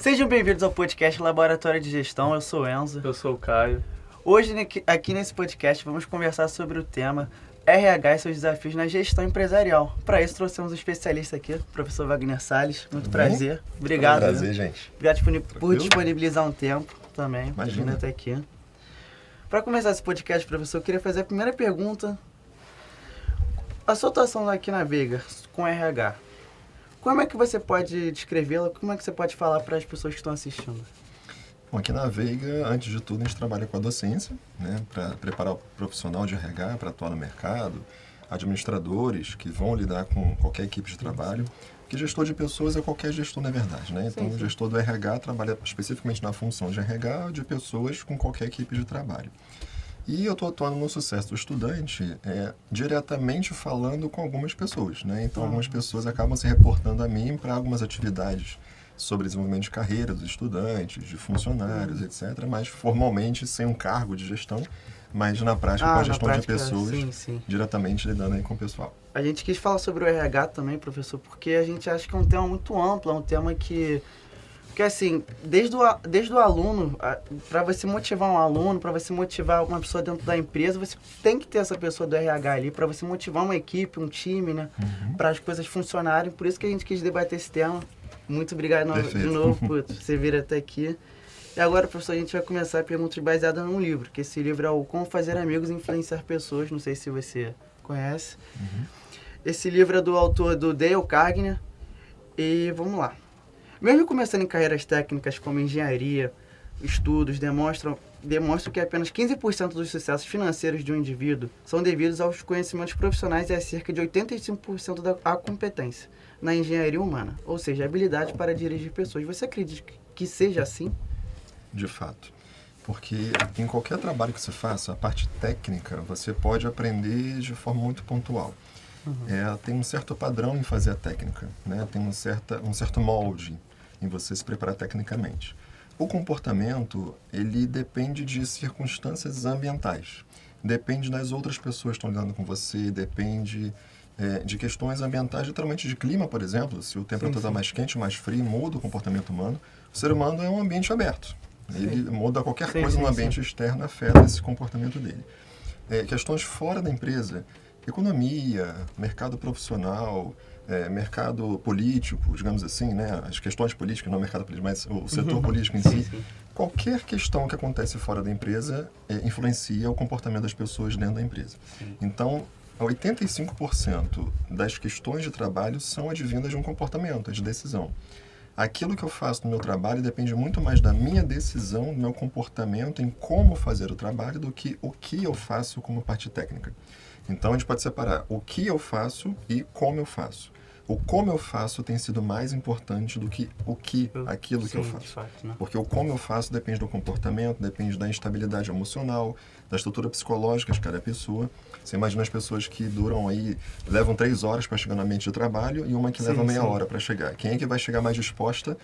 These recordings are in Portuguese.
Sejam bem-vindos ao podcast Laboratório de Gestão, eu sou o Enzo. Eu sou o Caio. Hoje, aqui nesse podcast, vamos conversar sobre o tema RH e seus desafios na gestão empresarial. Para isso, trouxemos um especialista aqui, o professor Wagner Salles. Muito prazer. Obrigado. Prazer, gente. Obrigado por disponibilizar um tempo também. Imagina. Até aqui. Para começar esse podcast, professor, eu queria fazer a primeira pergunta. A sua atuação aqui na Veiga, com RH, como é que você pode descrevê-la? Como é que você pode falar para as pessoas que estão assistindo? Bom, aqui na Veiga, antes de tudo, a gente trabalha com a docência, né, para preparar o profissional de RH para atuar no mercado, administradores que vão lidar com qualquer equipe de trabalho, porque gestor de pessoas é qualquer gestor, na verdade, né? Então, o gestor do RH trabalha especificamente na função de RH de pessoas com qualquer equipe de trabalho. E eu estou atuando no sucesso do estudante diretamente falando com algumas pessoas, né? Então, algumas pessoas acabam se reportando a mim para algumas atividades sobre desenvolvimento de carreira dos estudantes, de funcionários, etc. Mas formalmente sem um cargo de gestão, mas na prática com a gestão de pessoas, diretamente lidando aí com o pessoal. A gente quis falar sobre o RH também, professor, porque a gente acha que é um tema muito amplo, é um tema que assim, desde o aluno, para você motivar um aluno, para você motivar uma pessoa dentro da empresa, você tem que ter essa pessoa do RH ali, para você motivar uma equipe, um time, né? Para as coisas funcionarem. Por isso que a gente quis debater esse tema. Muito obrigado de novo por você vir até aqui. E agora, professor, a gente vai começar perguntas baseadas num livro, que esse livro é o Como Fazer Amigos e Influenciar Pessoas, não sei se você conhece. Esse livro é do autor do Dale Carnegie, e vamos lá. Mesmo começando em carreiras técnicas como engenharia, estudos demonstram que apenas 15% dos sucessos financeiros de um indivíduo são devidos aos conhecimentos profissionais e a cerca de 85% da competência na engenharia humana, ou seja, habilidade para dirigir pessoas. Você acredita que seja assim? De fato. Porque em qualquer trabalho que você faça, a parte técnica, você pode aprender de forma muito pontual. Tem um certo padrão em fazer a técnica, né? Tem um certo molde em você se preparar tecnicamente. O comportamento, ele depende de circunstâncias ambientais. Depende das outras pessoas que estão lidando com você, depende de questões ambientais, literalmente de clima, por exemplo. Se o tempo está mais quente, mais frio, muda o comportamento humano. O ser humano é um ambiente aberto. Ele muda qualquer coisa no ambiente externo, afeta esse comportamento dele. Questões fora da empresa, economia, mercado profissional, mercado político, digamos assim, né? As questões políticas, não o mercado político, mas o setor político em si. Qualquer questão que acontece fora da empresa influencia o comportamento das pessoas dentro da empresa. Então, 85% das questões de trabalho são advindas de um comportamento, de decisão. Aquilo que eu faço no meu trabalho depende muito mais da minha decisão, do meu comportamento em como fazer o trabalho, do que o que eu faço como parte técnica. Então, a gente pode separar o que eu faço e como eu faço. O como eu faço tem sido mais importante do que aquilo que eu faço. De fato, né? Porque o como eu faço depende do comportamento, depende da instabilidade emocional, da estrutura psicológica de cada pessoa. Você imagina as pessoas que levam 3 horas para chegar no ambiente de trabalho e uma que leva meia hora para chegar. Quem é que vai chegar mais disposta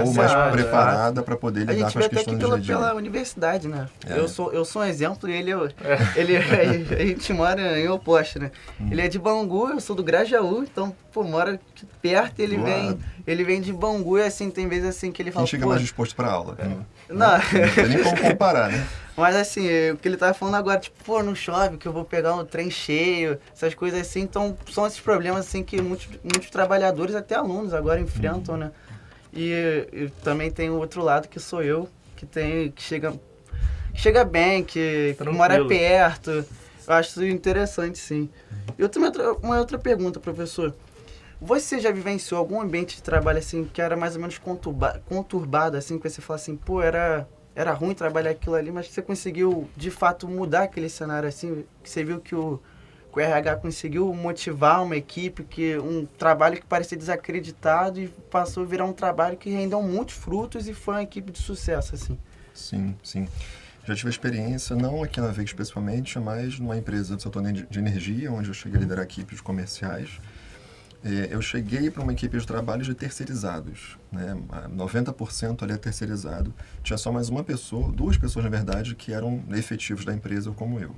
ou mais preparada para poder lidar com as questões do dia a dia? Pela universidade, né? Eu sou um exemplo e a gente mora em oposto, né? Ele é de Bangu, eu sou do Grajaú, então, mora aqui perto, ele vem de Bangu e assim, tem vezes assim que ele fala... Quem chega mais disposto para aula? Não tem nem como comparar, né? Mas assim, o que ele tava falando agora, tipo, não chove, que eu vou pegar um trem cheio, essas coisas assim. Então, são esses problemas assim que muitos trabalhadores, até alunos, agora enfrentam, né? E também tem o outro lado, que sou eu, que chega bem, que mora perto. Eu acho isso interessante, sim. Eu tenho uma outra pergunta, professor. Você já vivenciou algum ambiente de trabalho assim que era mais ou menos conturbado, assim, que você fala assim, era ruim trabalhar aquilo ali, mas que você conseguiu, de fato, mudar aquele cenário assim, que você viu que o RH conseguiu motivar uma equipe, um trabalho que parecia desacreditado e passou a virar um trabalho que rendeu muitos frutos e foi uma equipe de sucesso, assim. Sim. Já tive experiência, não aqui na Veiga especificamente, mas numa empresa do setor de energia, onde eu cheguei a liderar equipes comerciais. Eu cheguei para uma equipe de trabalho de terceirizados, né? 90% ali é terceirizado. Tinha só mais duas pessoas na verdade, que eram efetivos da empresa como eu.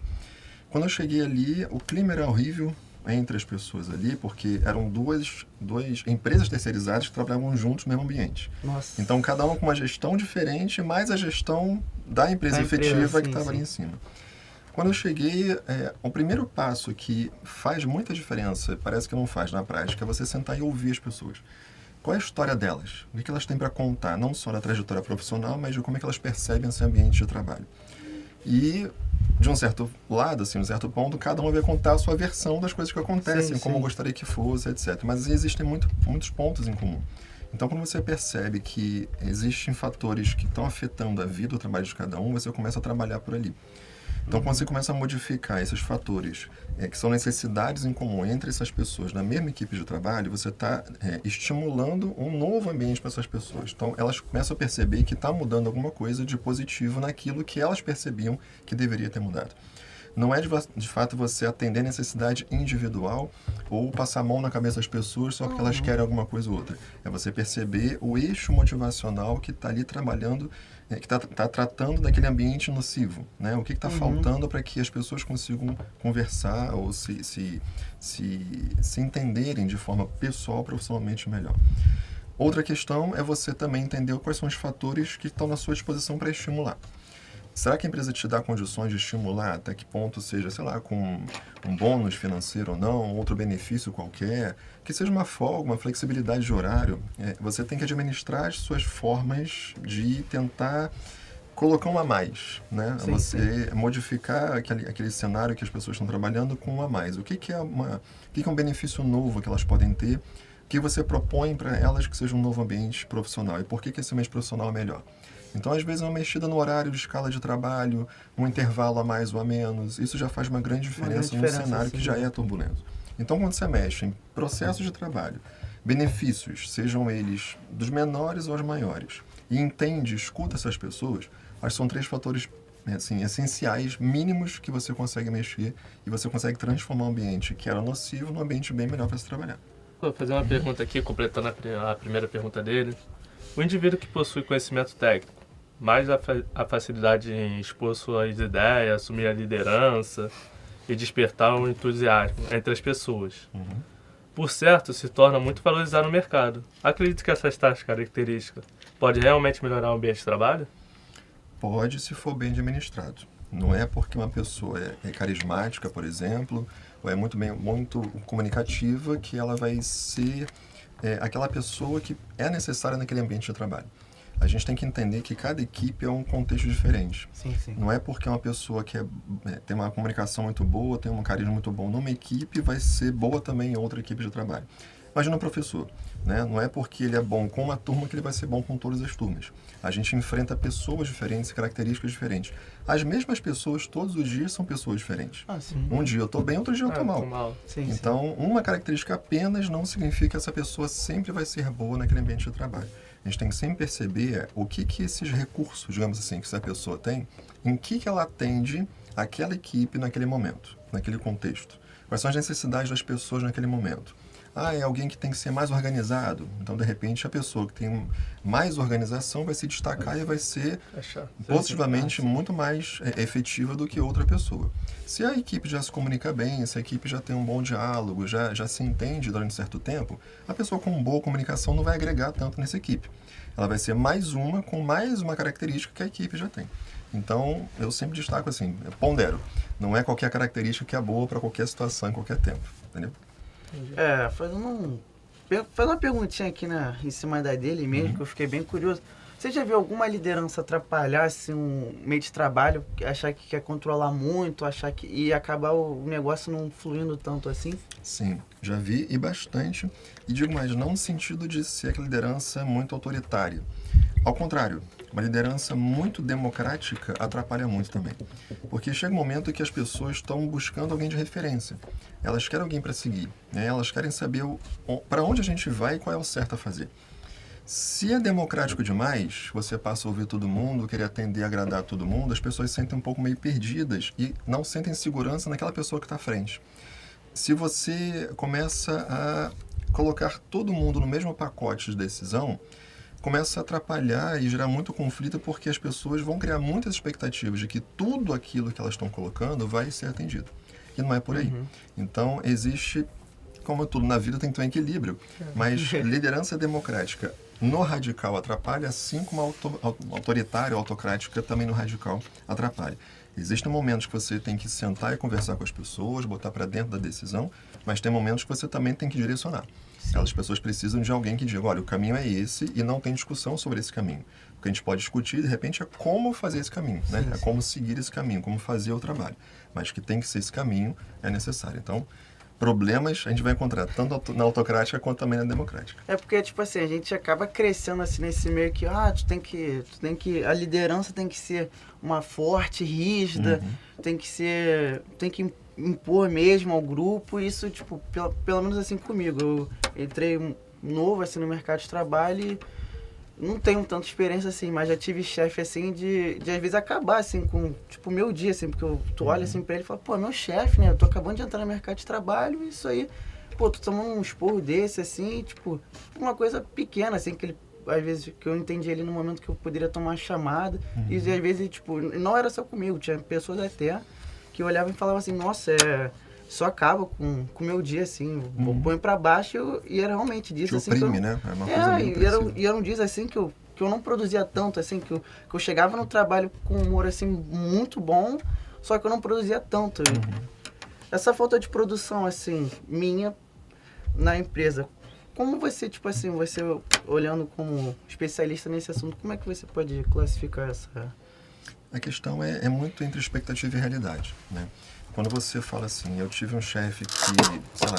Quando eu cheguei ali, o clima era horrível, entre as pessoas ali, porque eram duas empresas terceirizadas que trabalhavam juntos no mesmo ambiente. Nossa. Então, cada uma com uma gestão diferente, mais a gestão da empresa efetiva que estava ali em cima. Quando eu cheguei, o primeiro passo que faz muita diferença, parece que não faz na prática, é você sentar e ouvir as pessoas. Qual é a história delas? O que elas têm para contar, não só da trajetória profissional, mas de como é que elas percebem esse ambiente de trabalho. E, de um certo lado, assim, um certo ponto, cada um vai contar a sua versão das coisas que acontecem, como eu gostaria que fosse, etc. Mas existem muitos pontos em comum. Então, quando você percebe que existem fatores que estão afetando a vida, o trabalho de cada um, você começa a trabalhar por ali. Então, quando você começa a modificar esses fatores, que são necessidades em comum entre essas pessoas na mesma equipe de trabalho, você está estimulando um novo ambiente para essas pessoas. Então, elas começam a perceber que está mudando alguma coisa de positivo naquilo que elas percebiam que deveria ter mudado. Não é de fato você atender necessidade individual ou passar a mão na cabeça das pessoas só porque elas querem alguma coisa ou outra. É você perceber o eixo motivacional que está ali trabalhando, que está tratando daquele ambiente nocivo, né? O que está faltando para que as pessoas consigam conversar ou se entenderem de forma pessoal, profissionalmente melhor. Outra questão é você também entender quais são os fatores que estão na sua disposição para estimular. Será que a empresa te dá condições de estimular até que ponto seja, sei lá, com um bônus financeiro ou não, outro benefício qualquer, que seja uma folga, uma flexibilidade de horário? Você tem que administrar as suas formas de tentar colocar um a mais, né? Sim, você modificar aquele cenário que as pessoas estão trabalhando com um a mais. O que é um benefício novo que elas podem ter? O que você propõe para elas que seja um novo ambiente profissional? E por que esse ambiente profissional é melhor? Então, às vezes, uma mexida no horário de escala de trabalho, um intervalo a mais ou a menos, isso já faz uma grande diferença num cenário que já é turbulento. Então, quando você mexe em processos de trabalho, benefícios, sejam eles dos menores aos maiores, e escuta essas pessoas, acho que são 3 fatores assim, essenciais, mínimos, que você consegue mexer e você consegue transformar um ambiente que era nocivo num ambiente bem melhor para se trabalhar. Vou fazer uma pergunta aqui, completando a primeira pergunta dele. O indivíduo que possui conhecimento técnico, mais a facilidade em expor suas ideias, assumir a liderança e despertar o entusiasmo entre as pessoas. Por certo, se torna muito valorizado no mercado. Acredito que essas tais características podem realmente melhorar o ambiente de trabalho? Pode, se for bem administrado. Não é porque uma pessoa é carismática, por exemplo, ou é muito comunicativa, que ela vai ser aquela pessoa que é necessária naquele ambiente de trabalho. A gente tem que entender que cada equipe é um contexto diferente. Sim. Não é porque uma pessoa que tem uma comunicação muito boa, tem um carisma muito bom numa equipe, vai ser boa também em outra equipe de trabalho. Imagina um professor, né? Não é porque ele é bom com uma turma que ele vai ser bom com todas as turmas. A gente enfrenta pessoas diferentes, características diferentes. As mesmas pessoas, todos os dias, são pessoas diferentes. Um dia eu estou bem, outro dia eu estou mal. Então, uma característica apenas não significa que essa pessoa sempre vai ser boa naquele ambiente de trabalho. A gente tem que sempre perceber o que esses recursos, digamos assim, que essa pessoa tem, em que ela atende aquela equipe naquele momento, naquele contexto. Quais são as necessidades das pessoas naquele momento. É alguém que tem que ser mais organizado. Então, de repente, a pessoa que tem mais organização vai se destacar e vai ser positivamente muito mais efetiva do que outra pessoa. Se a equipe já se comunica bem, se a equipe já tem um bom diálogo, já se entende durante um certo tempo, a pessoa com boa comunicação não vai agregar tanto nessa equipe. Ela vai ser mais uma com mais uma característica que a equipe já tem. Então, eu sempre destaco assim, pondero. Não é qualquer característica que é boa para qualquer situação, em qualquer tempo. Entendeu? Fazendo uma perguntinha aqui em cima da dele mesmo, que eu fiquei bem curioso. Você já viu alguma liderança atrapalhar assim, um meio de trabalho, achar que quer controlar muito, e acabar o negócio não fluindo tanto assim? Sim, já vi e bastante. E digo mais, não no sentido de ser aquela liderança muito autoritária. Ao contrário, uma liderança muito democrática atrapalha muito também. Porque chega um momento que as pessoas estão buscando alguém de referência. Elas querem alguém para seguir, né? Elas querem saber para onde a gente vai e qual é o certo a fazer. Se é democrático demais, você passa a ouvir todo mundo, querer atender e agradar todo mundo, as pessoas se sentem um pouco meio perdidas e não sentem segurança naquela pessoa que está à frente. Se você começa a colocar todo mundo no mesmo pacote de decisão, começa a atrapalhar e gerar muito conflito porque as pessoas vão criar muitas expectativas de que tudo aquilo que elas estão colocando vai ser atendido. E não é por aí. Então, existe, como tudo na vida, tem que ter um equilíbrio. Mas liderança democrática no radical atrapalha, assim como autoritária ou autocrática também no radical atrapalha. Existem momentos que você tem que sentar e conversar com as pessoas, botar para dentro da decisão, mas tem momentos que você também tem que direcionar. As pessoas precisam de alguém que diga, olha, o caminho é esse e não tem discussão sobre esse caminho. O que a gente pode discutir, de repente, é como fazer esse caminho, né? Sim, é como seguir esse caminho, como fazer o trabalho. Mas que tem que ser esse caminho é necessário. Então, problemas a gente vai encontrar tanto na autocrática quanto também na democrática. É porque, tipo assim, a gente acaba crescendo assim nesse meio que, a liderança tem que ser uma forte, rígida, tem que impor mesmo ao grupo. Isso, tipo, pelo menos assim comigo. Eu entrei novo assim no mercado de trabalho e não tenho tanta experiência assim, mas já tive chefe assim de às vezes acabar assim com, tipo, o meu dia assim, porque tu olha assim pra ele e fala, pô, meu chefe, né, eu tô acabando de entrar no mercado de trabalho e isso aí, pô, tu tomando um esporro desse assim, tipo, uma coisa pequena assim, que ele, às vezes, que eu entendi ali no momento que eu poderia tomar uma chamada, e às vezes, tipo, não era só comigo, tinha pessoas até que olhavam e falavam assim, nossa, só acaba com o meu dia, assim, põe pra baixo e era realmente disso, assim. Oprime, né? É uma coisa meio e era um dias, assim, que eu não produzia tanto, assim, que eu chegava no trabalho com um humor, assim, muito bom, só que eu não produzia tanto. Essa falta de produção, assim, minha na empresa, como você, tipo assim, você olhando como especialista nesse assunto, como é que você pode classificar essa... A questão é muito entre expectativa e realidade, né? Quando você fala assim, eu tive um chefe que, sei lá,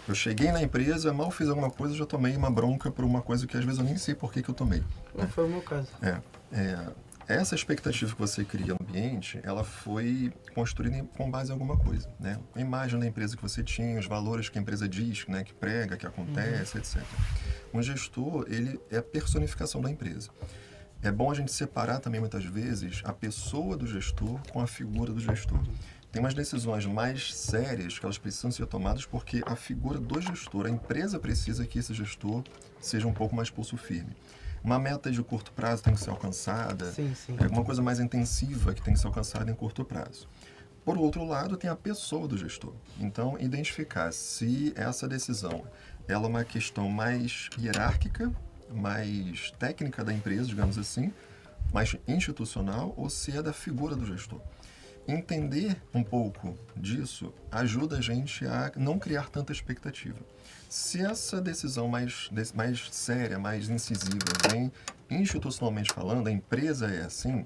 eu cheguei na empresa, mal fiz alguma coisa, já tomei uma bronca por uma coisa que às vezes eu nem sei por que eu tomei. Não foi o meu caso. Essa expectativa que você cria no ambiente, ela foi construída com base em alguma coisa, né? A imagem da empresa que você tinha, os valores que a empresa diz, né, que prega, que acontece, etc. Um gestor, ele é a personificação da empresa. É bom a gente separar também, muitas vezes, a pessoa do gestor com a figura do gestor. Tem umas decisões mais sérias que elas precisam ser tomadas porque a figura do gestor, a empresa precisa que esse gestor seja um pouco mais pulso firme. Uma meta de curto prazo tem que ser alcançada, alguma coisa mais intensiva que tem que ser alcançada em curto prazo. Por outro lado, tem a pessoa do gestor. Então, identificar se essa decisão ela é uma questão mais hierárquica, mais técnica da empresa, digamos assim, mais institucional, ou se é da figura do gestor. Entender um pouco disso ajuda a gente a não criar tanta expectativa. Se essa decisão mais séria, mais incisiva, vem institucionalmente falando, a empresa é assim,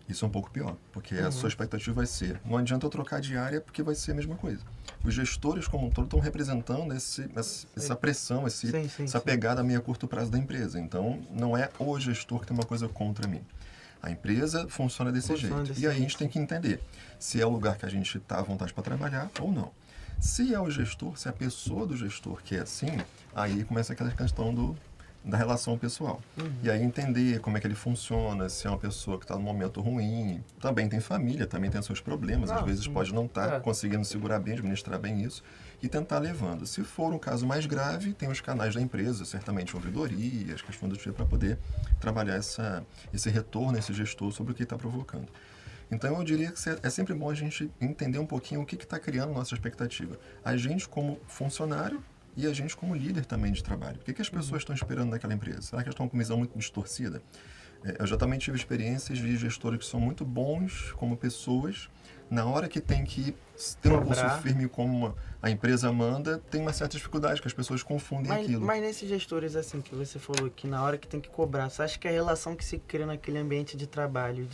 isso é um pouco pior, porque a sua expectativa vai ser, não adianta eu trocar de área porque vai ser a mesma coisa. Os gestores como um todo estão representando essa pressão, essa pegada a meio a curto prazo da empresa. Então, não é o gestor que tem uma coisa contra mim. A empresa funciona desse jeito. E aí a gente tem que entender se é o lugar que a gente está à vontade para trabalhar ou não. Se é o gestor, se é a pessoa do gestor que é assim, aí começa aquela questão da relação pessoal. E aí entender como é que ele funciona, se é uma pessoa que está num momento ruim, também tem família, também tem seus problemas, às vezes pode não estar conseguindo segurar bem, administrar bem isso, e tentar levando. Se for um caso mais grave, tem os canais da empresa, certamente ouvidorias, questões do tipo, para poder trabalhar esse retorno, esse gestor sobre o que está provocando. Então, eu diria que é sempre bom a gente entender um pouquinho o que está criando nossa expectativa. A gente como funcionário e a gente como líder também de trabalho. O que as pessoas estão esperando daquela empresa? Será que elas estão com uma visão muito distorcida? Eu já também tive experiências de gestores que são muito bons como pessoas. Na hora que tem que ter um pulso firme como a empresa manda, tem uma certa dificuldade, que as pessoas confundem aquilo. Mas nesses gestores, assim, que você falou, que na hora que tem que cobrar, você acha que a relação que se cria naquele ambiente de trabalho,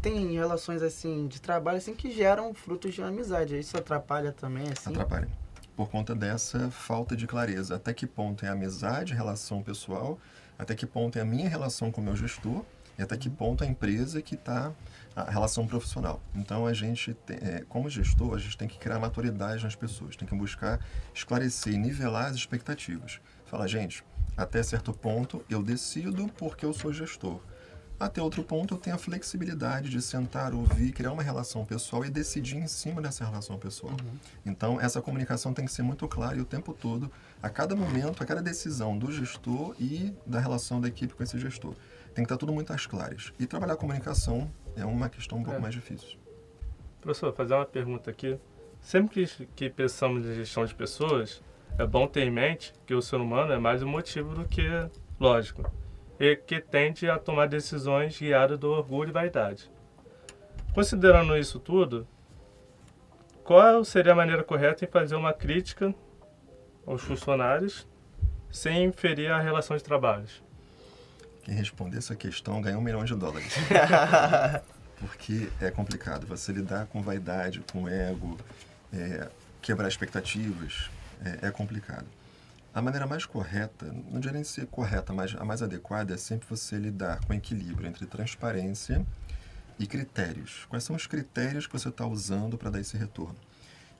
tem relações, assim, de trabalho, assim, que geram frutos de amizade. Isso atrapalha também, assim? Atrapalha. Por conta dessa falta de clareza. Até que ponto é amizade, relação pessoal, até que ponto é a minha relação com o meu gestor, e até que ponto a empresa que está a relação profissional. Então, a gente, como gestor, a gente tem que criar maturidade nas pessoas, tem que buscar esclarecer e nivelar as expectativas. Falar, gente, até certo ponto eu decido porque eu sou gestor. Até outro ponto, eu tenho a flexibilidade de sentar, ouvir, criar uma relação pessoal e decidir em cima dessa relação pessoal. Então, essa comunicação tem que ser muito clara e o tempo todo, a cada momento, a cada decisão do gestor e da relação da equipe com esse gestor. Tem que estar tudo muito às claras. E trabalhar a comunicação é uma questão um pouco mais difícil. Professor, vou fazer uma pergunta aqui. Sempre que pensamos em gestão de pessoas, é bom ter em mente que o ser humano é mais emotivo do que lógico, e que tende a tomar decisões guiadas do orgulho e vaidade. Considerando isso tudo, qual seria a maneira correta em fazer uma crítica aos funcionários sem ferir a relação de trabalho? Quem responder essa questão ganha $1 milhão. Porque é complicado. Você lidar com vaidade, com ego, quebrar expectativas, é complicado. A maneira mais correta, não diria nem ser correta, mas a mais adequada é sempre você lidar com equilíbrio entre transparência e critérios. Quais são os critérios que você está usando para dar esse retorno?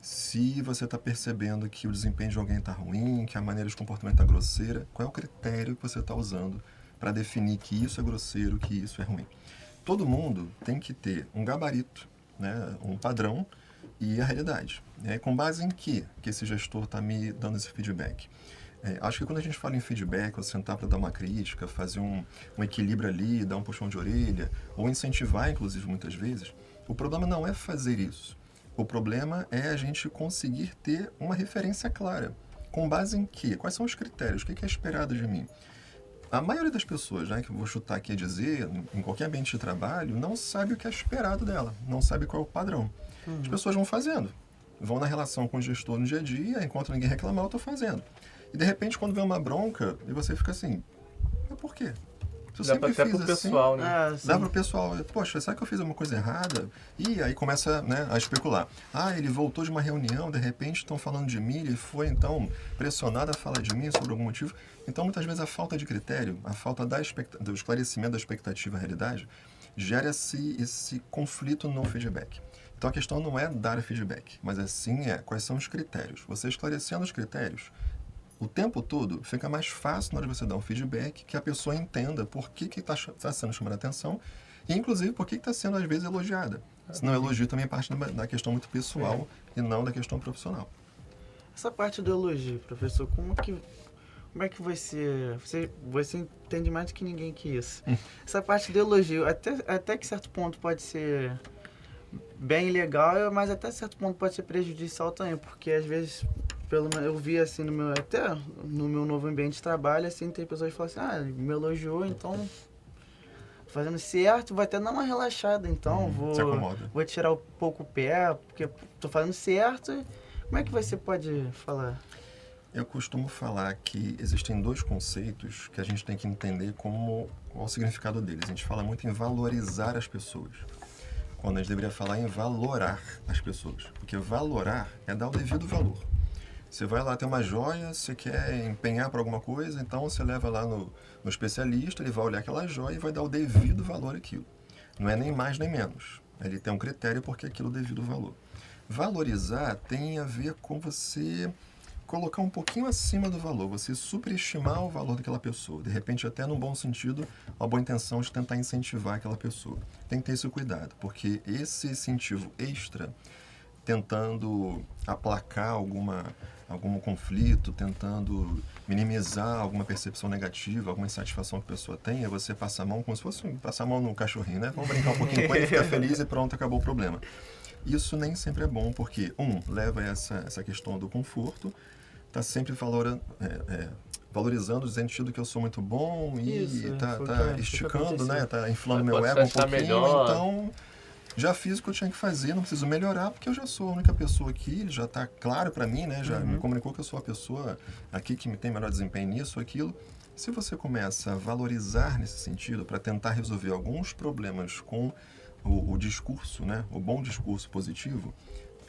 Se você está percebendo que o desempenho de alguém está ruim, que a maneira de comportamento está grosseira, qual é o critério que você está usando para definir que isso é grosseiro, que isso é ruim? Todo mundo tem que ter um gabarito, né, um padrão e a realidade. Com base em que esse gestor está me dando esse feedback? Acho que quando a gente fala em feedback, ou sentar para dar uma crítica, fazer um equilíbrio ali, dar um puxão de orelha, ou incentivar, inclusive, muitas vezes, o problema não é fazer isso. O problema é a gente conseguir ter uma referência clara. Com base em quê? Quais são os critérios? O que é esperado de mim? A maioria das pessoas, né, que eu vou chutar aqui a dizer, em qualquer ambiente de trabalho, não sabe o que é esperado dela, não sabe qual é o padrão. As pessoas vão fazendo, vão na relação com o gestor no dia a dia, enquanto ninguém reclamar, eu estou fazendo. E de repente, quando vem uma bronca, e você fica assim, mas por quê? Eu Dá até pro pessoal, né? Dá pro pessoal, poxa, será que eu fiz alguma coisa errada? E aí começa, né, a especular. Ele voltou de uma reunião, de repente estão falando de mim, ele foi então pressionado a falar de mim sobre algum motivo. Então, muitas vezes, a falta de critério, a falta do esclarecimento da expectativa à realidade, gera esse conflito no feedback. Então, a questão não é dar feedback, mas assim quais são os critérios. Você esclarecendo os critérios, o tempo todo fica mais fácil na hora de você dar um feedback, que a pessoa entenda por que está sendo chamada a atenção e, inclusive, por que está sendo, às vezes, elogiada. Senão, elogio também é parte da questão muito pessoal e não da questão profissional. Essa parte do elogio, professor, como é que você entende mais do que ninguém que isso? Essa parte do elogio, até que certo ponto pode ser bem legal, mas até certo ponto pode ser prejudicial também, porque às vezes, eu vi assim, até no meu novo ambiente de trabalho, assim, tem pessoas que falam assim, me elogiou, então fazendo certo, vou até dar uma relaxada, então vou tirar um pouco o pé, porque tô fazendo certo. Como é que você pode falar? Eu costumo falar que existem dois conceitos que a gente tem que entender qual o significado deles. A gente fala muito em valorizar as pessoas, quando a gente deveria falar em valorar as pessoas. Porque valorar é dar o devido valor. Você vai lá ter uma joia, você quer empenhar para alguma coisa, então você leva lá no especialista, ele vai olhar aquela joia e vai dar o devido valor àquilo. Não é nem mais nem menos. Ele tem um critério porque aquilo é o devido valor. Valorizar tem a ver com você colocar um pouquinho acima do valor, você superestimar o valor daquela pessoa, de repente até no bom sentido, a boa intenção de tentar incentivar aquela pessoa. Tem que ter esse cuidado, porque esse incentivo extra, tentando aplacar algum conflito, tentando minimizar alguma percepção negativa, alguma insatisfação que a pessoa tem, é você passar a mão como se fosse passar a mão no cachorrinho, né? Vamos brincar um pouquinho com ele, ficar feliz e pronto, acabou o problema. Isso nem sempre é bom, porque, leva essa questão do conforto, está sempre valorizando, dizendo que eu sou muito bom e está esticando, né? Está inflando meu ego um pouquinho, melhor. Então já fiz o que eu tinha que fazer, não preciso melhorar, porque eu já sou a única pessoa aqui, ele já está claro para mim, né? Já me comunicou que eu sou a pessoa aqui que tem melhor desempenho nisso ou aquilo. Se você começa a valorizar nesse sentido, para tentar resolver alguns problemas com o discurso, né? O bom discurso positivo,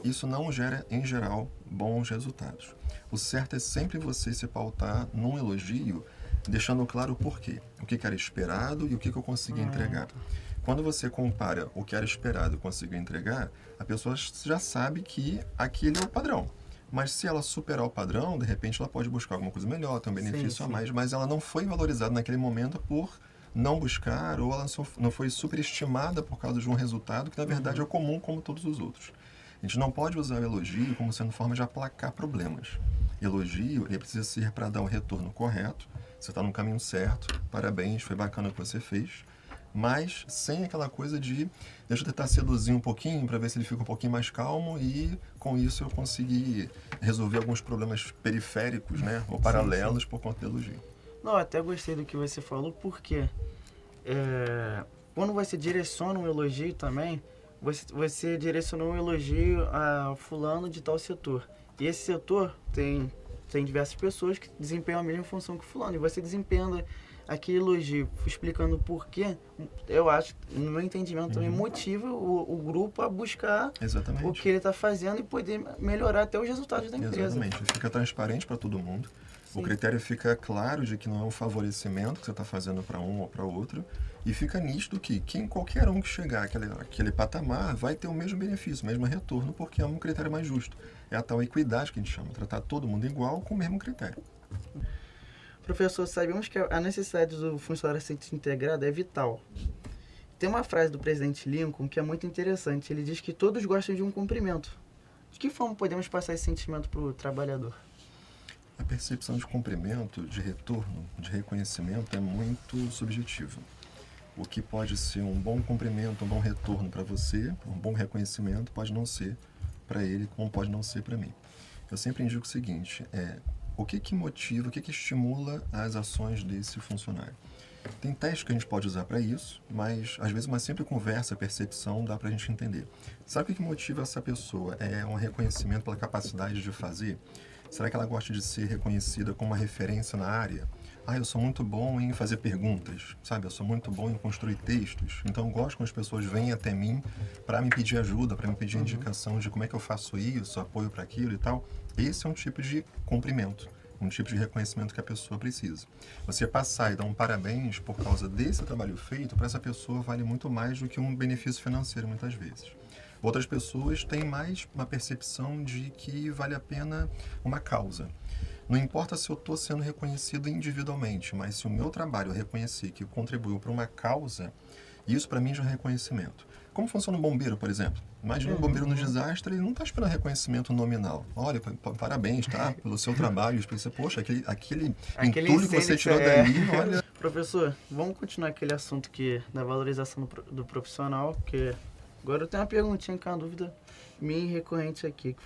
isso não gera, em geral, bons resultados. O certo é sempre você se pautar num elogio, deixando claro o porquê, o que era esperado e o que eu consegui entregar. Quando você compara o que era esperado e conseguiu entregar, a pessoa já sabe que aquele é o padrão. Mas se ela superar o padrão, de repente ela pode buscar alguma coisa melhor, ter um benefício a mais, mas ela não foi valorizada naquele momento por não buscar ou ela não foi superestimada por causa de um resultado que, na verdade, é comum como todos os outros. A gente não pode usar o elogio como sendo forma de aplacar problemas. Elogio, ele precisa ser para dar o retorno correto. Você está no caminho certo, parabéns, foi bacana o que você fez. Mas sem aquela coisa de deixa eu tentar seduzir um pouquinho para ver se ele fica um pouquinho mais calmo e com isso eu consegui resolver alguns problemas periféricos, né, ou paralelos por conta do elogio. Não, eu até gostei do que você falou, porque quando você direciona um elogio também, você direcionou um elogio a fulano de tal setor. E esse setor tem diversas pessoas que desempenham a mesma função que fulano. E você desempenha aquele elogio explicando o porquê, eu acho, no meu entendimento, também motiva o grupo a buscar Exatamente. o que ele está fazendo e poder melhorar até os resultados da empresa. Exatamente. Fica transparente para todo mundo. Sim. O critério fica claro de que não é um favorecimento que você está fazendo para um ou para outro. E fica nítido que qualquer um que chegar àquele patamar vai ter o mesmo benefício, o mesmo retorno, porque é um critério mais justo. É a tal equidade que a gente chama, tratar todo mundo igual com o mesmo critério. Professor, sabemos que a necessidade do funcionário ser integrado é vital. Tem uma frase do presidente Lincoln que é muito interessante. Ele diz que todos gostam de um cumprimento. De que forma podemos passar esse sentimento para o trabalhador? A percepção de cumprimento, de retorno, de reconhecimento é muito subjetiva. O que pode ser um bom cumprimento, um bom retorno para você, um bom reconhecimento, pode não ser para ele, como pode não ser para mim. Eu sempre indico o seguinte, o que motiva, o que estimula as ações desse funcionário? Tem testes que a gente pode usar para isso, mas às vezes uma simples conversa, percepção, dá para a gente entender. Sabe o que motiva essa pessoa? É um reconhecimento pela capacidade de fazer? Será que ela gosta de ser reconhecida como uma referência na área? Eu sou muito bom em fazer perguntas, sabe? Eu sou muito bom em construir textos. Então eu gosto quando as pessoas vêm até mim para me pedir ajuda, para me pedir indicação de como é que eu faço isso, apoio para aquilo e tal. Esse é um tipo de cumprimento, um tipo de reconhecimento que a pessoa precisa. Você passar e dar um parabéns por causa desse trabalho feito, para essa pessoa vale muito mais do que um benefício financeiro, muitas vezes. Outras pessoas têm mais uma percepção de que vale a pena uma causa. Não importa se eu estou sendo reconhecido individualmente, mas se o meu trabalho eu reconhecer que contribuiu para uma causa, isso para mim já é reconhecimento. Como funciona um bombeiro, por exemplo? Imagina um bombeiro no desastre, ele não está esperando reconhecimento nominal. Olha, parabéns, tá? Pelo seu trabalho. Você, poxa, aquele entulho que você tirou dali, olha... Professor, vamos continuar aquele assunto da valorização do profissional, porque agora eu tenho uma perguntinha que é uma dúvida minha recorrente aqui,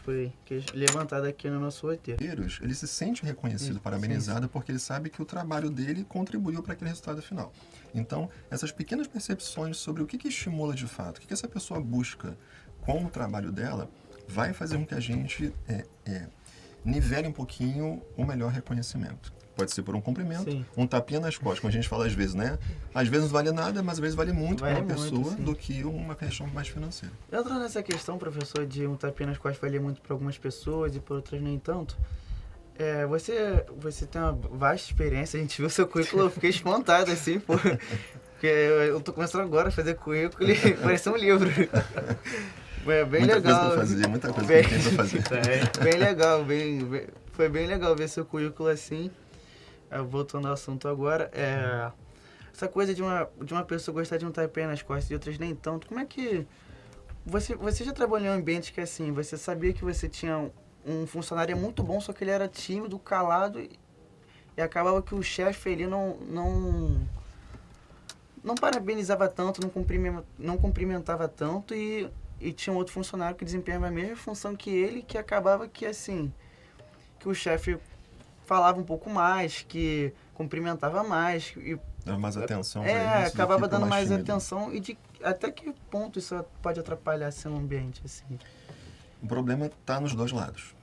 que é levantada aqui no nosso roteiro. Ele se sente reconhecido, parabenizado, porque ele sabe que o trabalho dele contribuiu para aquele resultado final. Então, essas pequenas percepções sobre o que estimula de fato, o que essa pessoa busca com o trabalho dela, vai fazer com que a gente nivele um pouquinho o melhor reconhecimento. Pode ser por um cumprimento, sim, um tapinha nas costas, como a gente fala às vezes, né? Às vezes não vale nada, mas às vezes vale muito para uma pessoa do que uma questão mais financeira. Entrando nessa questão, professor, de um tapinha nas costas valer muito para algumas pessoas e por outras nem tanto, você tem uma vasta experiência, a gente viu seu currículo, eu fiquei espantado assim, porque eu tô começando agora a fazer currículo e parece um livro. É bem muita legal. Muita coisa que tem pra fazer. Bem legal, foi bem legal ver seu currículo assim. Voltando ao assunto agora, essa coisa de uma pessoa gostar de um tapinha nas costas e outras nem tanto, como é que... Você já trabalhou em ambientes que assim, você sabia que você tinha um funcionário muito bom, só que ele era tímido, calado, e acabava que o chefe ali não parabenizava tanto, não cumprimentava tanto, e tinha um outro funcionário que desempenhava a mesma função que ele, que acabava que assim, que o chefe falava um pouco mais, que cumprimentava mais. Dava mais atenção. Acabava dando mais atenção. E até que ponto isso pode atrapalhar seu ambiente? Assim? O problema está nos dois lados.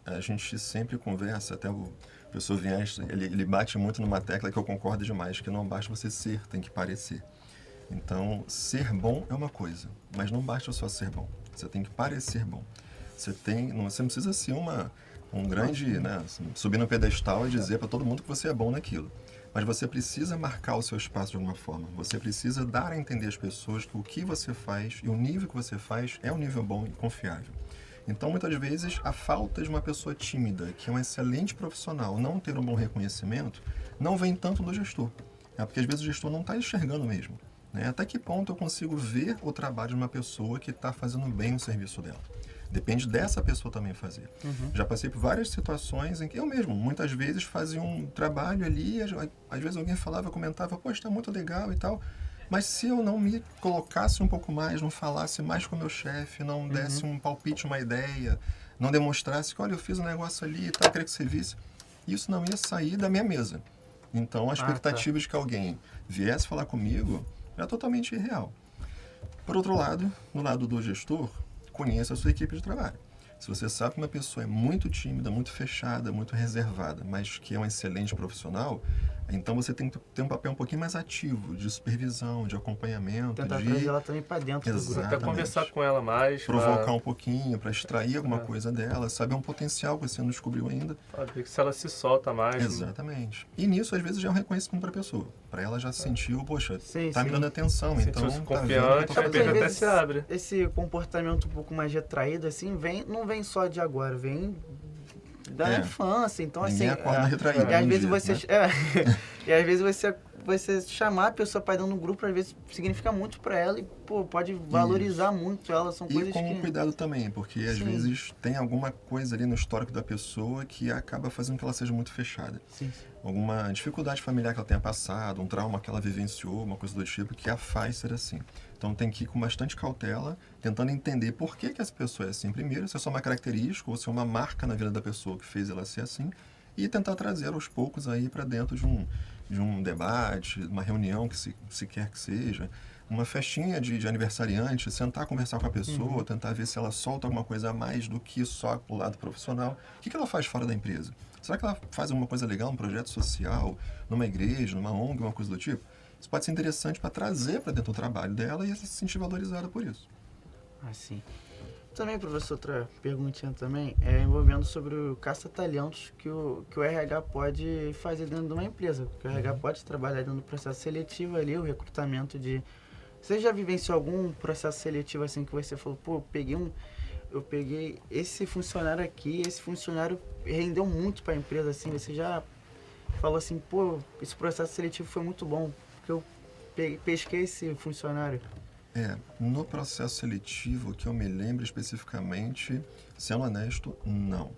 A gente sempre conversa, até o professor Viens, ele bate muito numa tecla que eu concordo demais, que não basta você ser, tem que parecer. Então, ser bom é uma coisa, mas não basta só ser bom. Você tem que parecer bom. Você não precisa ser um grande, né, subir no pedestal e dizer para todo mundo que você é bom naquilo. Mas você precisa marcar o seu espaço de alguma forma. Você precisa dar a entender às pessoas que o que você faz e o nível que você faz é um nível bom e confiável. Então, muitas vezes, a falta de uma pessoa tímida, que é um excelente profissional, não ter um bom reconhecimento, não vem tanto do gestor. Porque às vezes o gestor não está enxergando mesmo. Né? Até que ponto eu consigo ver o trabalho de uma pessoa que está fazendo bem o serviço dela? Depende dessa pessoa também fazer. Já passei por várias situações em que eu mesmo, muitas vezes, fazia um trabalho ali, às vezes alguém falava, comentava, poxa, está muito legal e tal, mas se eu não me colocasse um pouco mais, não falasse mais com o meu chefe, não desse um palpite, uma ideia, não demonstrasse que, olha, eu fiz um negócio ali e tal, eu queria que você visse, isso não ia sair da minha mesa. Então, a expectativa de que alguém viesse falar comigo era totalmente irreal. Por outro lado, no lado do gestor, conheça a sua equipe de trabalho. Se você sabe que uma pessoa é muito tímida, muito fechada, muito reservada, mas que é um excelente profissional, então você tem que ter um papel um pouquinho mais ativo, de supervisão, de acompanhamento. Tentar trazer ela também para dentro do grupo. Até conversar com ela mais. Provocar um pouquinho, para extrair alguma coisa dela, saber um potencial que você não descobriu ainda. Para ver se ela se solta mais. Exatamente. E nisso, às vezes, já é um reconhecimento para a pessoa. Para ela já sentiu, poxa, tá me dando atenção, então sentiu-se tá confiante, vendo que eu tô até se abre. Esse comportamento um pouco mais retraído, assim, não vem só de agora, vem da infância. Então, ninguém assim. acorda retraído. E às vezes dia, você. né? E às vezes você chamar a pessoa para dentro do grupo, às vezes significa muito para ela e, pô, pode valorizar muito ela. São coisas com cuidado também, porque às vezes tem alguma coisa ali no histórico da pessoa que acaba fazendo que ela seja muito fechada. Sim. Alguma dificuldade familiar que ela tenha passado, um trauma que ela vivenciou, uma coisa do tipo, que a faz ser assim. Então tem que ir com bastante cautela, tentando entender por que essa pessoa é assim primeiro, se é só uma característica ou se é uma marca na vida da pessoa que fez ela ser assim, e tentar trazer aos poucos aí para dentro de um debate, uma reunião que se quer que seja, uma festinha de aniversariante, sentar, conversar com a pessoa, tentar ver se ela solta alguma coisa a mais do que só o lado profissional. O que ela faz fora da empresa? Será que ela faz alguma coisa legal, um projeto social, numa igreja, numa ONG, uma coisa do tipo? Isso pode ser interessante para trazer para dentro do trabalho dela e ela se sentir valorizada por isso. Sim. Também, professor, outra perguntinha também, envolvendo sobre o caça-talentos que o RH pode fazer dentro de uma empresa. Porque o RH pode trabalhar dentro do processo seletivo ali, o recrutamento de... Você já vivenciou algum processo seletivo assim que você falou, pô, eu peguei esse funcionário aqui, esse funcionário rendeu muito para a empresa, assim, você já falou assim, pô, esse processo seletivo foi muito bom, porque eu pesquei esse funcionário. No processo seletivo, que eu me lembro especificamente, sendo honesto, não.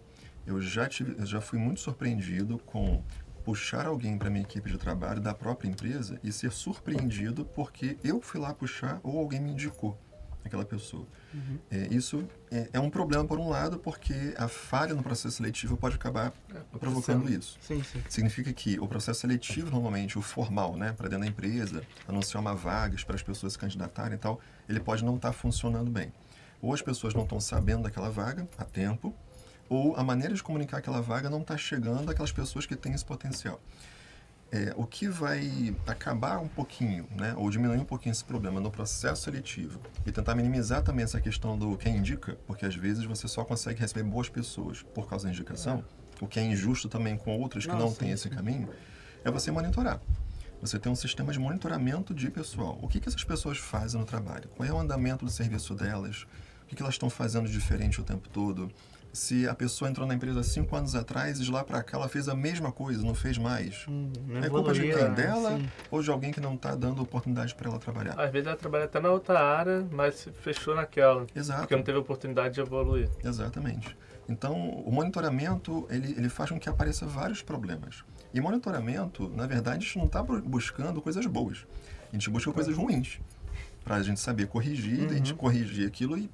Eu já fui muito surpreendido com puxar alguém para minha equipe de trabalho da própria empresa e ser surpreendido porque eu fui lá puxar ou alguém me indicou aquela pessoa. Isso é um problema por um lado, porque a falha no processo seletivo pode acabar provocando isso. Sim. Significa que o processo seletivo, normalmente, o formal, né, para dentro da empresa, anunciar uma vaga para as pessoas se candidatarem e tal, ele pode não estar funcionando bem. Ou as pessoas não estão sabendo daquela vaga a tempo, ou a maneira de comunicar aquela vaga não está chegando àquelas pessoas que têm esse potencial. O que vai acabar um pouquinho, né, ou diminuir um pouquinho esse problema no processo seletivo e tentar minimizar também essa questão do quem indica, porque às vezes você só consegue receber boas pessoas por causa da indicação, o que é injusto também com outras que não têm esse caminho, é você monitorar. Você tem um sistema de monitoramento de pessoal. O que essas pessoas fazem no trabalho? Qual é o andamento do serviço delas? O que elas estão fazendo de diferente o tempo todo? Se a pessoa entrou na empresa 5 anos atrás e de lá para cá ela fez a mesma coisa, não fez mais. É culpa de quem? Dela ou de alguém que não está dando oportunidade para ela trabalhar? Às vezes ela trabalha até na outra área, mas se fechou naquela. Exato. Porque não teve oportunidade de evoluir. Exatamente. Então, o monitoramento, ele faz com que apareçam vários problemas. E monitoramento, na verdade, a gente não está buscando coisas boas. A gente busca coisas ruins. Para a gente saber corrigir, a gente corrigir aquilo e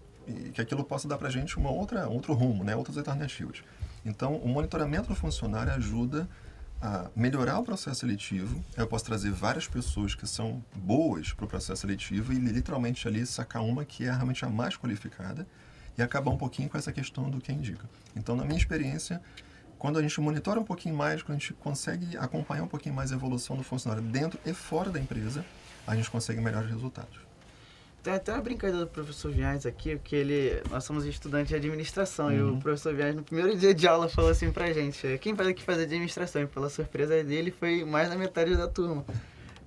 que aquilo possa dar para a gente outro rumo, né? Outras alternativas. Então, o monitoramento do funcionário ajuda a melhorar o processo seletivo. Eu posso trazer várias pessoas que são boas para o processo seletivo e literalmente ali sacar uma que é realmente a mais qualificada e acabar um pouquinho com essa questão do quem indica. Então, na minha experiência, quando a gente monitora um pouquinho mais, quando a gente consegue acompanhar um pouquinho mais a evolução do funcionário dentro e fora da empresa, a gente consegue melhores resultados. Tem até uma brincadeira do professor Viannes aqui, porque nós somos estudantes de administração e o professor Viannes no primeiro dia de aula falou assim pra gente, quem vai aqui fazer administração? E pela surpresa dele foi mais da metade da turma.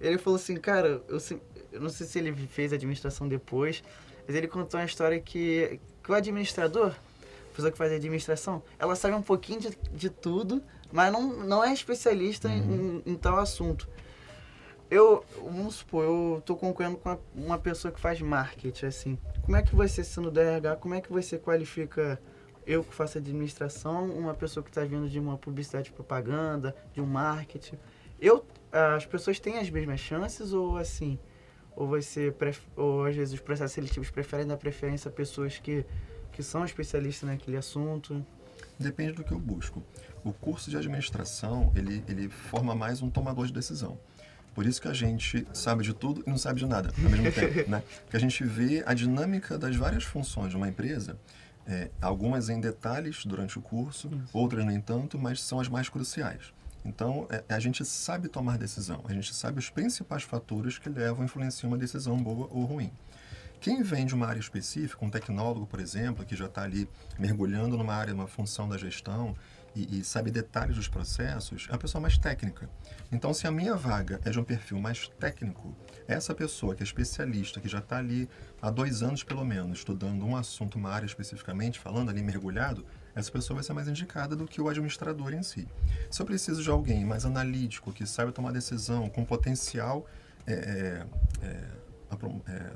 Ele falou assim, cara, eu não sei se ele fez administração depois, mas ele contou uma história que o administrador, a pessoa que faz administração, ela sabe um pouquinho de tudo, mas não é especialista em tal assunto. Vamos supor, eu tô concorrendo com uma pessoa que faz marketing, assim. Como é que você, sendo da RH, como é que você qualifica eu que faço administração, uma pessoa que está vindo de uma publicidade e propaganda, de um marketing? As pessoas têm as mesmas chances ou assim? Ou às vezes os processos seletivos preferem dar preferência a pessoas que são especialistas naquele assunto? Depende do que eu busco. O curso de administração, ele forma mais um tomador de decisão. Por isso que a gente sabe de tudo e não sabe de nada ao mesmo tempo, né? Porque a gente vê a dinâmica das várias funções de uma empresa, algumas em detalhes durante o curso, outras nem tanto, mas são as mais cruciais. Então, a gente sabe tomar decisão, a gente sabe os principais fatores que levam a influenciar uma decisão boa ou ruim. Quem vem de uma área específica, um tecnólogo, por exemplo, que já está ali mergulhando numa área, numa função da gestão e sabe detalhes dos processos, é a pessoa mais técnica. Então, se a minha vaga é de um perfil mais técnico, essa pessoa que é especialista, que já está ali há 2 anos pelo menos, estudando um assunto, uma área especificamente, falando ali mergulhado, essa pessoa vai ser mais indicada do que o administrador em si. Se eu preciso de alguém mais analítico, que saiba tomar decisão, com potencial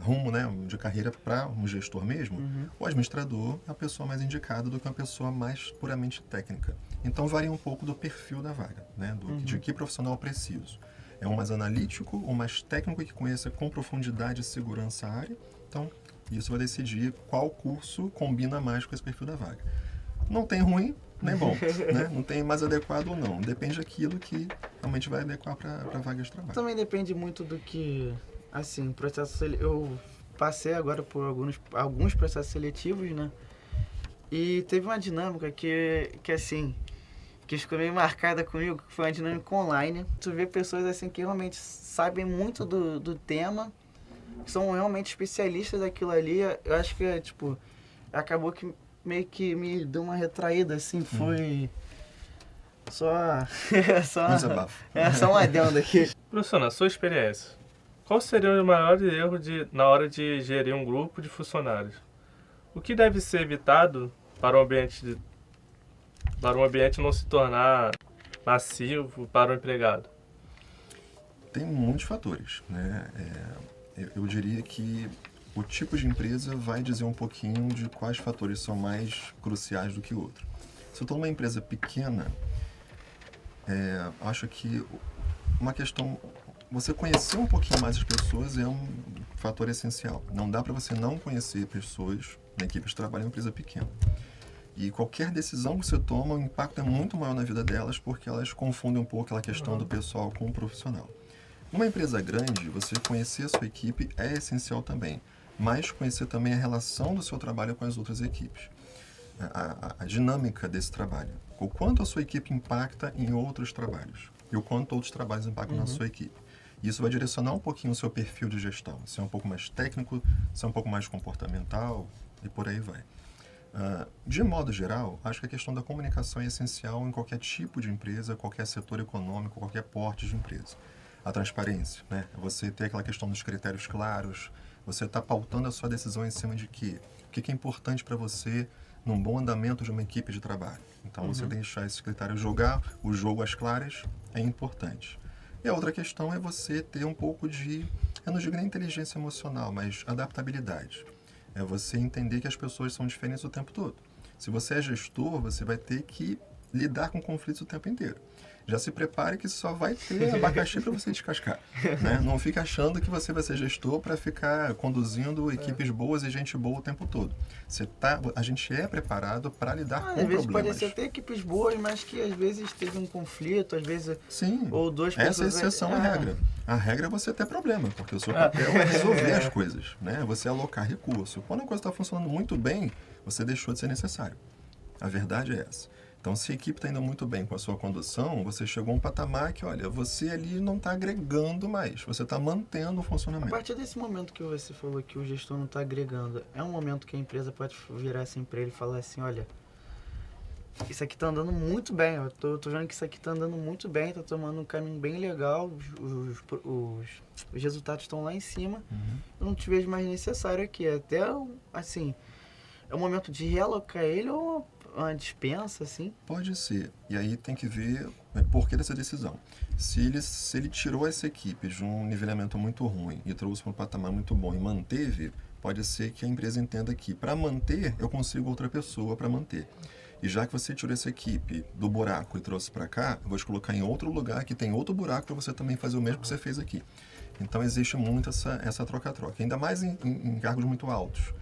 rumo, né, de carreira para um gestor mesmo, o administrador é a pessoa mais indicada do que uma pessoa mais puramente técnica. Então varia um pouco do perfil da vaga, né, de que profissional eu preciso. É um mais analítico, um mais técnico que conheça com profundidade e segurança a área. Então isso vai decidir qual curso combina mais com esse perfil da vaga. Não tem ruim nem bom, né? Não tem mais adequado ou não. Depende daquilo que realmente vai adequar para a vaga de trabalho. Também depende muito do que... Assim, eu passei agora por alguns processos seletivos, né? E teve uma dinâmica que ficou meio marcada comigo, que foi uma dinâmica online. Tu vê pessoas assim que realmente sabem muito do tema, que são realmente especialistas daquilo ali. Eu acho que, acabou que meio que me deu uma retraída, assim, foi... Só um adendo aqui. Professor, na sua experiência, qual seria o maior erro na hora de gerir um grupo de funcionários? O que deve ser evitado para o ambiente não se tornar massivo para o empregado? Tem muitos fatores, né? Eu diria que o tipo de empresa vai dizer um pouquinho de quais fatores são mais cruciais do que outros. Se eu estou numa empresa pequena, acho que uma questão... Você conhecer um pouquinho mais as pessoas é um fator essencial. Não dá para você não conhecer pessoas na equipe de trabalho em uma empresa pequena. E qualquer decisão que você toma, o impacto é muito maior na vida delas, porque elas confundem um pouco aquela questão do pessoal com o profissional. Numa empresa grande, você conhecer a sua equipe é essencial também, mas conhecer também a relação do seu trabalho com as outras equipes. A dinâmica desse trabalho. O quanto a sua equipe impacta em outros trabalhos e o quanto outros trabalhos impactam na sua equipe. Isso vai direcionar um pouquinho o seu perfil de gestão. Se é um pouco mais técnico, se é um pouco mais comportamental e por aí vai. De modo geral, acho que a questão da comunicação é essencial em qualquer tipo de empresa, qualquer setor econômico, qualquer porte de empresa. A transparência, né? Você ter aquela questão dos critérios claros, você está pautando a sua decisão em cima de quê? O que é importante para você num bom andamento de uma equipe de trabalho. Então, você deixar esses critérios, jogar o jogo às claras é importante. E a outra questão é você ter um pouco de, eu não digo nem inteligência emocional, mas adaptabilidade. É você entender que as pessoas são diferentes o tempo todo. Se você é gestor, você vai ter que lidar com conflitos o tempo inteiro. Já se prepare que só vai ter abacaxi para você descascar. Né? Não fique achando que você vai ser gestor para ficar conduzindo equipes boas e gente boa o tempo todo. A gente é preparado para lidar com problemas. Às vezes pode ser até equipes boas, mas que às vezes teve um conflito, às vezes... Sim, ou duas pessoas... essa é a exceção à regra. A regra é você ter problema, porque o seu papel é resolver as coisas. Né? Você alocar recurso. Quando a coisa está funcionando muito bem, você deixou de ser necessário. A verdade é essa. Então, se a equipe está indo muito bem com a sua condução, você chegou a um patamar que, olha, você ali não está agregando mais, você está mantendo o funcionamento. A partir desse momento que você falou que o gestor não está agregando, é um momento que a empresa pode virar assim para ele e falar assim, olha, isso aqui está andando muito bem, eu tô vendo que isso aqui está andando muito bem, está tomando um caminho bem legal, os resultados estão lá em cima, eu não te vejo mais necessário aqui, até assim, é o momento de realocar ele ou uma dispensa, assim? Pode ser. E aí tem que ver Por que dessa decisão? Se ele tirou essa equipe de um nivelamento muito ruim e trouxe para um patamar muito bom e manteve, pode ser que a empresa entenda que para manter, eu consigo outra pessoa para manter. E já que você tirou essa equipe do buraco e trouxe para cá, eu vou te colocar em outro lugar que tem outro buraco para você também fazer o mesmo que você fez aqui. Então existe muito essa troca-troca, ainda mais em cargos muito altos.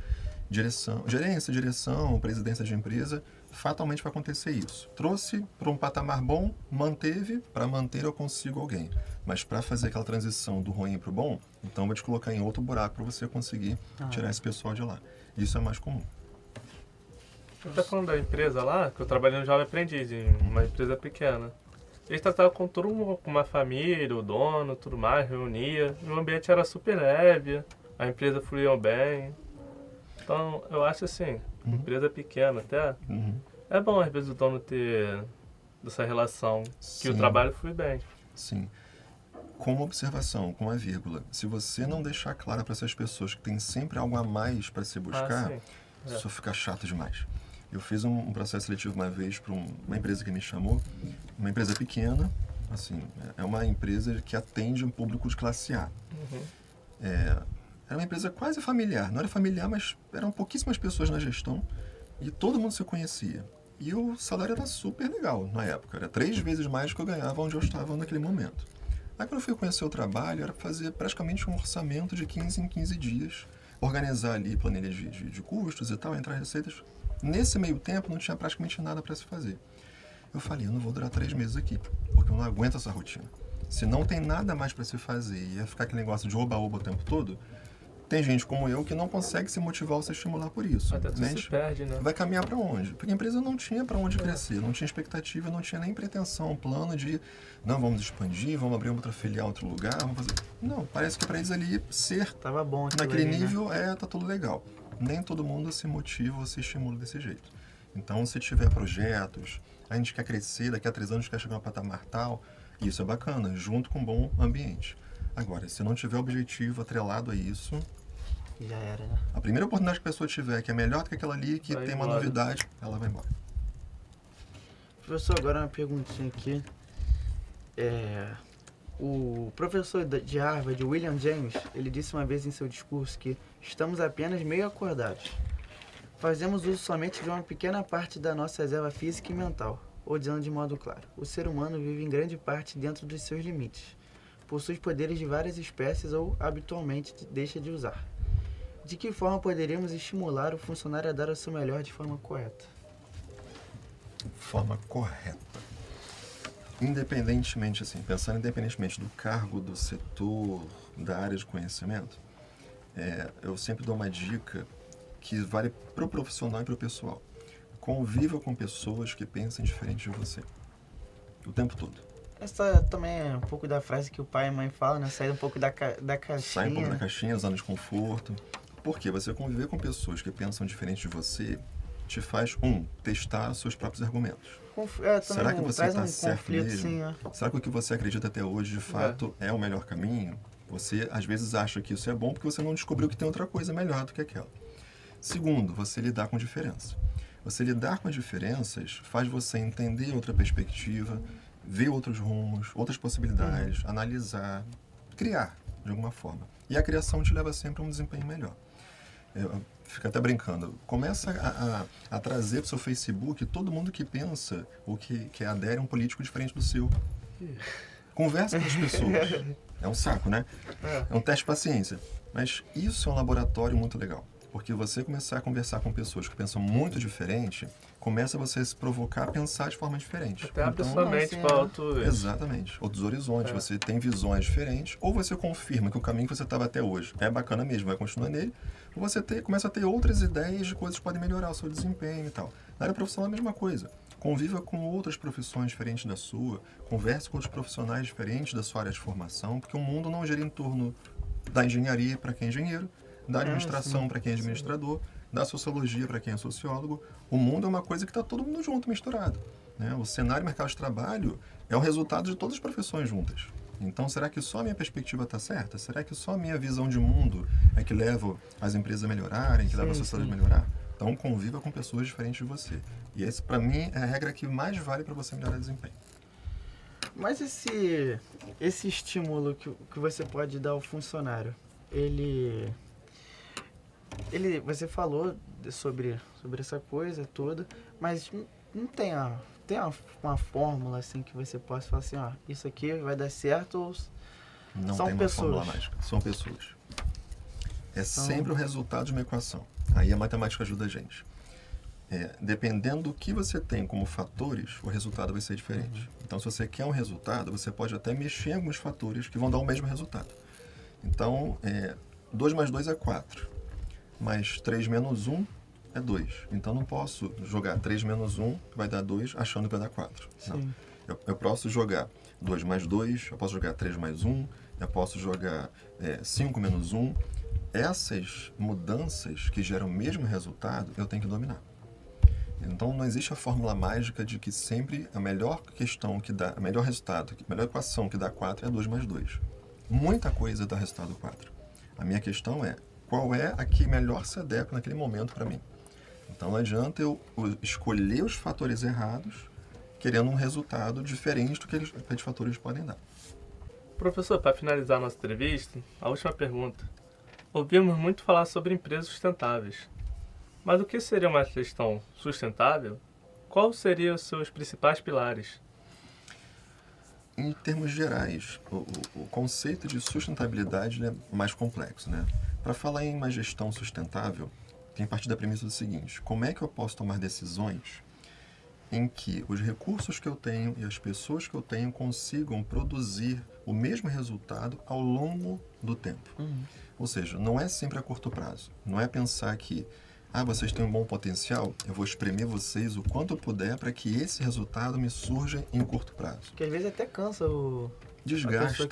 Gerência, direção, presidência de empresa, fatalmente vai acontecer isso. Trouxe para um patamar bom, manteve, para manter eu consigo alguém. Mas para fazer aquela transição do ruim para o bom, então eu vou te colocar em outro buraco para você conseguir tirar esse pessoal de lá. Isso é mais comum. Você está falando da empresa lá, que eu trabalhei no Jovem Aprendiz, em uma empresa pequena. Eles tratavam com todo mundo, com uma família, o dono, tudo mais, reunia. O ambiente era super leve, a empresa fluía bem. Então, eu acho assim, empresa pequena até, é bom às vezes o dono ter essa relação, que o trabalho flui bem. Sim. Com uma observação, com uma vírgula. Se você não deixar claro para essas pessoas que tem sempre algo a mais para se buscar, isso fica chato demais. Eu fiz um processo seletivo uma vez para uma empresa que me chamou, uma empresa pequena, assim, é uma empresa que atende um público de classe A. Era uma empresa quase familiar, não era familiar, mas eram pouquíssimas pessoas na gestão e todo mundo se conhecia. E o salário era super legal na época, era 3 vezes mais do que eu ganhava onde eu estava naquele momento. Aí quando eu fui conhecer o trabalho, era fazer praticamente um orçamento de 15 em 15 dias, organizar ali planilhas de custos e tal, entrar receitas. Nesse meio tempo não tinha praticamente nada para se fazer. Eu falei, eu não vou durar 3 meses aqui, porque eu não aguento essa rotina. Se não tem nada mais para se fazer e ia ficar aquele negócio de oba-oba o tempo todo, tem gente como eu que não consegue se motivar ou se estimular por isso. Até tu se perde, né? Vai caminhar para onde? Porque a empresa não tinha para onde crescer, não tinha expectativa, não tinha nem pretensão, plano de, não, vamos expandir, vamos abrir outra filial em outro lugar, vamos fazer... Não, parece que para eles ali ser Tava bom naquele ali, nível, né? Tá tudo legal. Nem todo mundo se motiva ou se estimula desse jeito. Então, se tiver projetos, a gente quer crescer, daqui a 3 anos quer chegar a um patamar tal, isso é bacana, junto com um bom ambiente. Agora, se não tiver objetivo atrelado a isso, já era, né? a primeira oportunidade que a pessoa tiver, que é melhor do que aquela ali, que tem uma novidade, ela vai embora. Professor, agora uma perguntinha aqui. O professor de Harvard, William James, ele disse uma vez em seu discurso que estamos apenas meio acordados. Fazemos uso somente de uma pequena parte da nossa reserva física e mental. Ou dizendo de modo claro, o ser humano vive em grande parte dentro dos seus limites. Possui poderes de várias espécies ou habitualmente deixa de usar. De que forma poderíamos estimular o funcionário a dar o seu melhor de forma correta? Forma correta. Independentemente, assim, pensando independentemente do cargo, do setor, da área de conhecimento, eu sempre dou uma dica que vale para o profissional e para o pessoal. Conviva com pessoas que pensam diferente de você. O tempo todo. Essa também é um pouco da frase que o pai e a mãe falam, né? Sair um pouco da caixinha. Sai um pouco da caixinha, zona de conforto. Porque você conviver com pessoas que pensam diferente de você te faz, testar os seus próprios argumentos. Será que você está certo mesmo? Sim, Será que o que você acredita até hoje, de fato, é o melhor caminho? Você, às vezes, acha que isso é bom porque você não descobriu que tem outra coisa melhor do que aquela. Segundo, você lidar com diferença. Você lidar com as diferenças faz você entender outra perspectiva, ver outros rumos, outras possibilidades, analisar, criar, de alguma forma. E a criação te leva sempre a um desempenho melhor. Fica até brincando. Começa a trazer para o seu Facebook todo mundo que pensa ou que adere a um político diferente do seu. Conversa com as pessoas. É um saco, né? É um teste de paciência. Mas isso é um laboratório muito legal. Porque você começar a conversar com pessoas que pensam muito diferente, começa você a se provocar a pensar de forma diferente. Até abre sua mente para outros... Exatamente. Outros horizontes. Você tem visões diferentes, ou você confirma que o caminho que você estava até hoje é bacana mesmo, vai continuar nele, ou você começa a ter outras ideias de coisas que podem melhorar o seu desempenho e tal. Na área profissional é a mesma coisa. Conviva com outras profissões diferentes da sua, converse com outros profissionais diferentes da sua área de formação, porque o mundo não gira em torno da engenharia para quem é engenheiro, da administração para quem é administrador, da sociologia para quem é sociólogo. O mundo é uma coisa que está todo mundo junto, misturado, né? O cenário e mercado de trabalho é o resultado de todas as profissões juntas. Então, será que só a minha perspectiva está certa? Será que só a minha visão de mundo é que leva as empresas a melhorarem, que leva a sociedade a melhorar? Então, conviva com pessoas diferentes de você. E esse, para mim, é a regra que mais vale para você melhorar o desempenho. Mas esse estímulo que você pode dar ao funcionário, você falou sobre essa coisa toda, mas não tem uma fórmula assim que você possa falar assim, ó, isso aqui vai dar certo ou Não são tem uma pessoas? fórmula mágica, são pessoas. É sempre o resultado de uma equação. Aí a matemática ajuda a gente. Dependendo do que você tem como fatores, o resultado vai ser diferente. Então, se você quer um resultado, você pode até mexer em alguns fatores que vão dar o mesmo resultado. Então, 2 mais 2 é 4, mas 3 menos 1 é 2. Então, não posso jogar 3 menos 1, que vai dar 2, achando que vai dar 4. Não. Eu posso jogar 2 mais 2, eu posso jogar 3 mais 1, eu posso jogar 5 menos 1. Essas mudanças que geram o mesmo resultado, eu tenho que dominar. Então, não existe a fórmula mágica de que sempre a melhor questão que dá, a melhor resultado, a melhor equação que dá 4 é 2 mais 2. Muita coisa dá resultado 4. A minha questão é, qual é a que melhor se adequa naquele momento para mim? Então, não adianta eu escolher os fatores errados, querendo um resultado diferente do que aqueles fatores podem dar. Professor, para finalizar nossa entrevista, a última pergunta. Ouvimos muito falar sobre empresas sustentáveis. Mas o que seria uma gestão sustentável? Quais seriam os seus principais pilares? Em termos gerais, o conceito de sustentabilidade é mais complexo, né? Para falar em uma gestão sustentável, tem que partir da premissa do seguinte: como é que eu posso tomar decisões em que os recursos que eu tenho e as pessoas que eu tenho consigam produzir o mesmo resultado ao longo do tempo? Ou seja, não é sempre a curto prazo. Não é pensar que vocês têm um bom potencial, eu vou espremer vocês o quanto eu puder para que esse resultado me surja em curto prazo. Porque às vezes até cansa Desgasta.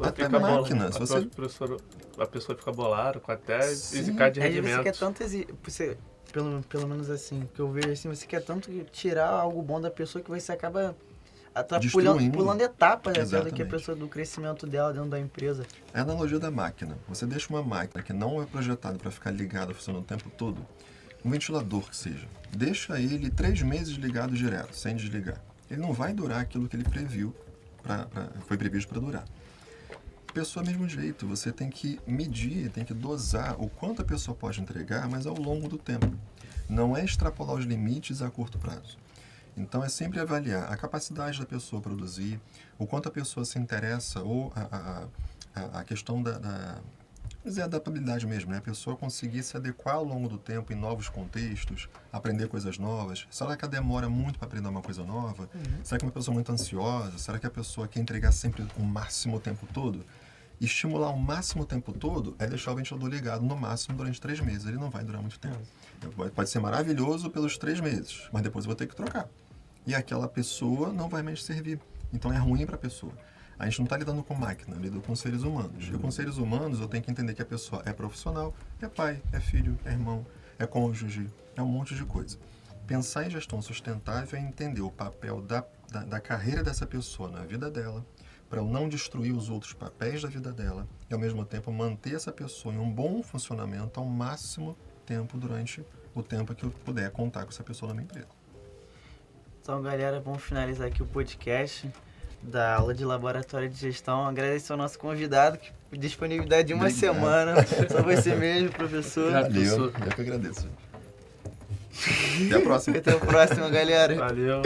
Até a máquina. A pessoa fica bolada com até Sim. exigir de Às vezes rendimento. você quer tanto pelo menos assim, que eu vejo assim, você quer tanto tirar algo bom da pessoa que você acaba pulando etapas até que a pessoa do crescimento dela dentro da empresa. É a analogia da máquina. Você deixa uma máquina que não é projetada para ficar ligada, funcionando o tempo todo, um ventilador que seja, deixa ele 3 meses ligado direto, sem desligar. Ele não vai durar aquilo que ele previu, foi previsto para durar. Pessoa, mesmo jeito, você tem que medir, tem que dosar o quanto a pessoa pode entregar, mas ao longo do tempo. Não é extrapolar os limites a curto prazo. Então, é sempre avaliar a capacidade da pessoa produzir, o quanto a pessoa se interessa, ou a questão da adaptabilidade mesmo, né? A pessoa conseguir se adequar ao longo do tempo em novos contextos, aprender coisas novas. Será que ela demora muito para aprender uma coisa nova? Será que é uma pessoa muito ansiosa? Será que a pessoa quer entregar sempre o máximo o tempo todo? Estimular o máximo o tempo todo é deixar o ventilador ligado no máximo durante 3 meses. Ele não vai durar muito tempo. Pode ser maravilhoso pelos 3 meses, mas depois eu vou ter que trocar. E aquela pessoa não vai mais servir. Então é ruim para a pessoa. A gente não está lidando com máquina, lida com seres humanos. E com seres humanos eu tenho que entender que a pessoa é profissional, é pai, é filho, é irmão, é cônjuge, é um monte de coisa. Pensar em gestão sustentável é entender o papel da carreira dessa pessoa na vida dela, para eu não destruir os outros papéis da vida dela e, ao mesmo tempo, manter essa pessoa em um bom funcionamento ao máximo tempo durante o tempo que eu puder contar com essa pessoa na minha empresa. Então, galera, vamos finalizar aqui o podcast da aula de laboratório de gestão. Agradecer ao nosso convidado, que disponibilidade de uma semana. Só você mesmo, professor. Valeu, eu que agradeço. Até a próxima. Até a próxima, galera. Valeu.